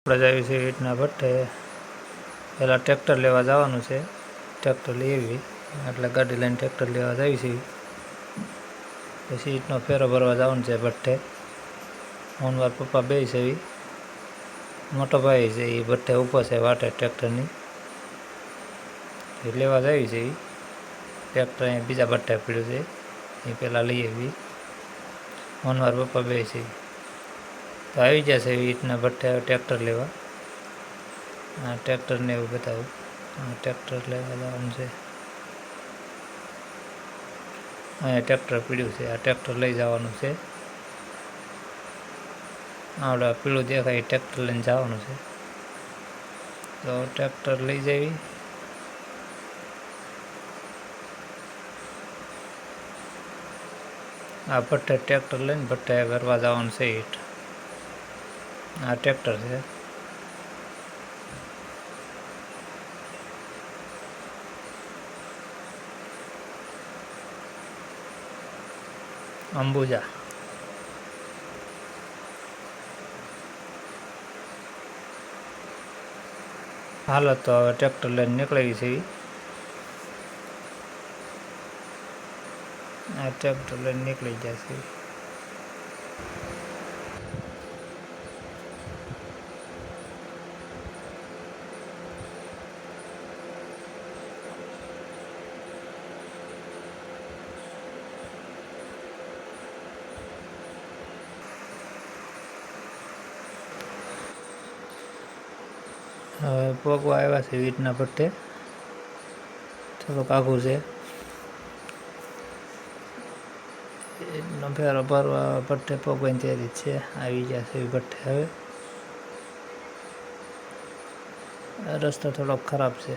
આપણે જઈએ છીએ ઈંટના ભઠ્ઠે. પહેલાં ટ્રેક્ટર લેવા જવાનું છે. ટ્રેક્ટર લઈ આવી એટલે ગાડી લઈને ટ્રેક્ટર લેવા જઈએ છીએ. પછી ઈંટનો ફેરો ભરવા જવાનું છે ભઠ્ઠે. હું મારા પપ્પા બે છે. મોટો ભાઈ છે એ ભઠ્ઠે ઊભો છે વાટે ટ્રેક્ટરની. એ લેવા જઈએ છીએ. ટ્રેક્ટર અહીંયા બીજા ભઠ્ઠે પડ્યું છે એ પહેલાં લઈ આવી. હું મારા પપ્પા બે છે તો આવી ગયા છે ઈંટના ભઠ્ઠે ટ્રેક્ટર લેવા. આ ટ્રેક્ટરને એવું બતાવું. ટ્રેક્ટર લેવા જવાનું છે. અહીંયા ટ્રેક્ટર પીડ્યું છે. આ ટ્રેક્ટર લઈ જવાનું છે. આપણે પીળું દેખાય ટ્રેક્ટર લઈને જવાનું છે. તો ટ્રેક્ટર લઈ જવી. આ ભઠ્ઠે ટ્રેક્ટર લઈને ભઠ્ઠે ભરવા જવાનું છે ઈંટ. આ ટ્રેક્ટર છે. અંબુજા. હાલો તો હવે ટ્રેક્ટર લઈને નીકળી છે. આ ટ્રેક્ટર લઈને નીકળી જશે. હવે પગવા આવ્યા છે ઈંટના ભઠ્ઠે. થોડુંક આઘું છે. ઈંટનો ફેરો ભરવા ભઠ્ઠે પગવાની તૈયારી છે. આવી ગયા છે ભઠ્ઠે. હવે રસ્તો થોડોક ખરાબ છે.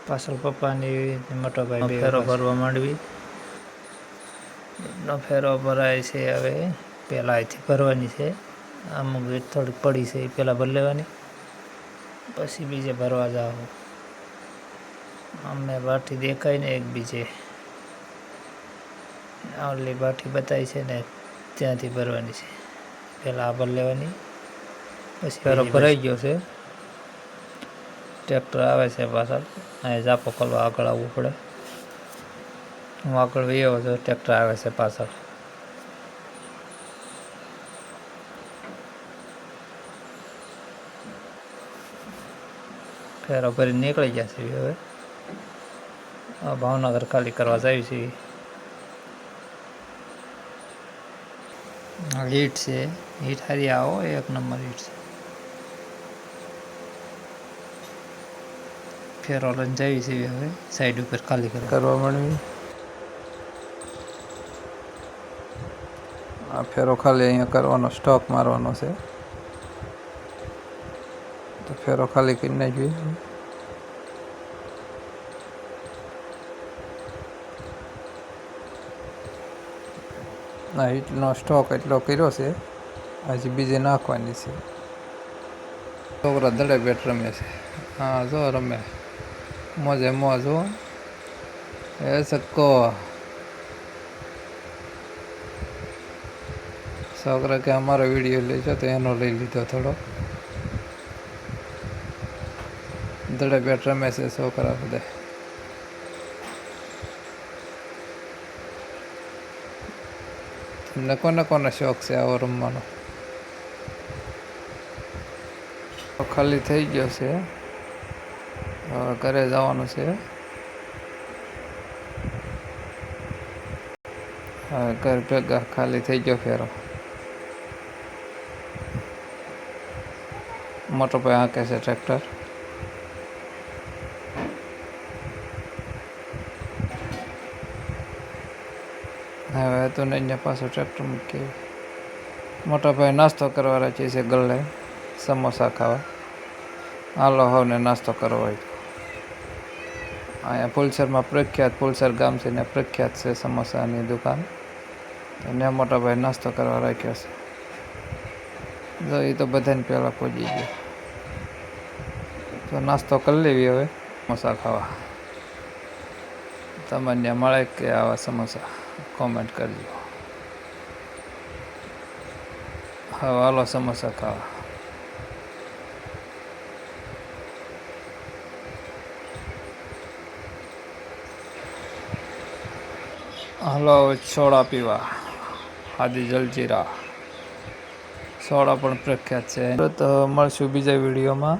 પાછળ પપ્પાની મોટો ભાઈ ફેરો ભરવા માંડવી. ઈંટનો ફેરો ભરાય છે. હવે પહેલાં અહીંથી ભરવાની છે. અમુક ઈંટ થોડીક પડી છે એ પહેલાં ભરી લેવાની, પછી બીજે ભરવા જાઓ. અમને બાઠી દેખાય ને એક બીજે ઓલી બાઠી બતાવી છે ને ત્યાંથી ભરવાની છે. પહેલાં આ ભરી લેવાની, પછી ફેરો ભરાઈ ગયો છે. ટ્રેક્ટર આવે છે પાછળ. અહીંયા ઝાપો ખોલવા આગળ આવવું પડે. હું આગળ વયો છું. ટ્રેક્ટર આવે છે પાછળ. ફેરો ભરી નીકળી ગયા છે. હવે ભાવનગર ખાલી કરવા જાય છે. ઈંટ છે. ઈંટ હારી આવો એક નંબર ઈંટ છે. ફેરો લઈને જાય છે. હવે સાઈડ ઉપર ખાલી કરવા માંડવી. આ ફેરો ખાલી અહીંયા કરવાનો, સ્ટોક મારવાનો છે. તો ફેરો ખાલી કરી નાખવી. ઈંટનો સ્ટોક એટલો કર્યો છે. હજી બીજે નાખવાની છે. છોકરા દડે બેટ રમે છે. હા જો રમે મોજે મોજ. હો એ સક્કો. છોકરા કે અમારો વિડીયો લેજો તો એનો લઈ લીધો થોડો. દડે બેટ રમે છે છોકરા બધા. તમને કોને કોને શોખ છે આવો રમવાનો? ખાલી થઈ ગયો છે. હવે ઘરે જવાનું છે. હવે ઘર ભેગા ખાલી થઈ ગયો ફેરો. મોટો ભાઈ હાંકે છે ટ્રેક્ટર. હવે હતું ને અહીંયા પાછું ટ્રેક્ટર મૂકી. મોટા ભાઈ નાસ્તો કરવા રાખીએ છે ગલ્લે, સમોસા ખાવા. હાલો હવે નાસ્તો કરવો હોય. અહીંયા ફુલસરમાં પ્રખ્યાત, ફુલસર ગામ છે ને પ્રખ્યાત છે સમોસાની દુકાન. એને મોટા ભાઈ નાસ્તો કરવા રાખ્યો છે. જો એ તો બધાને પહેલાં પહોંચી ગયો. તો નાસ્તો કરી લેવી હવે. સમોસા ખાવા તમને મળે કે આવા સમોસા? કોમેન્ટ કરજો. હવે હાલો સમોસા ખાવા. હાલો સોડા પીવા. હાદી જલજીરા સોડા પણ પ્રખ્યાત છે. તો મળશું બીજા વિડીયોમાં.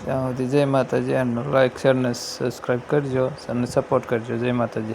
ત્યાં સુધી જય માતાજી. એનું લાઈક શેર ને સબસ્ક્રાઈબ કરજો અને સપોર્ટ કરજો. જય માતાજી.